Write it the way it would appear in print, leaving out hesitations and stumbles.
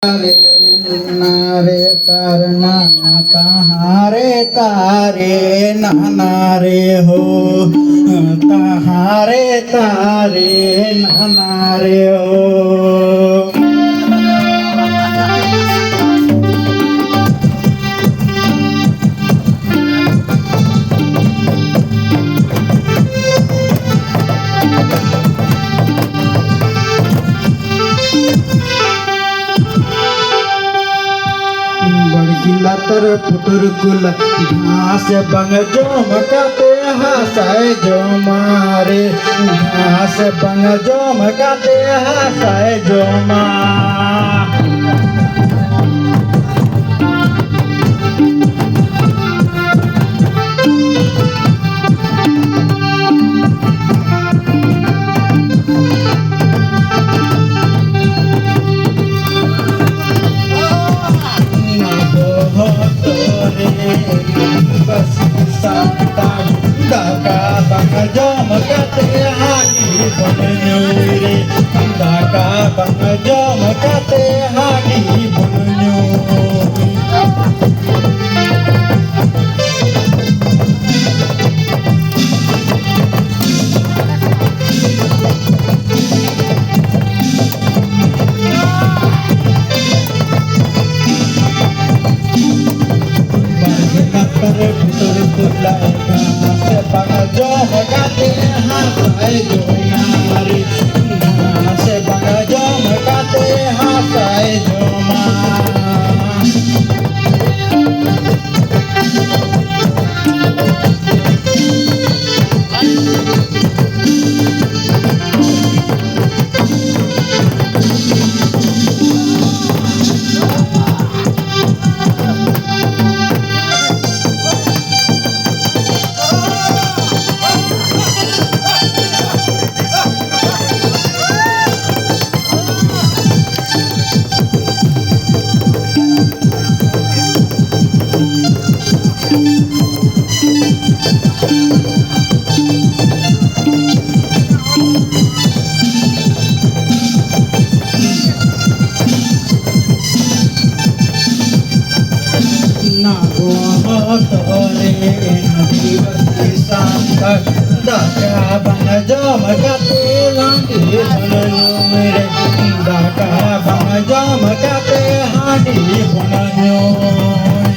रे नारे करना कहारे तारे नाना रे हो कहारे तारे नाना रे हो। बड़गिला तर पुतर कुल घास बंग जो मकाते हासाए जो मारे घास बंग जो मकाते हासाए जो माँ। Jom kate hadi bunnyuri daka bang jom kate hadi bunnyuri putar pulai se bang jom kate hasae jo nari se bang jom kate hasae jo ma। Daka bang jom kate hadi bunnyuri daka bang jom kate hadi bunnyuri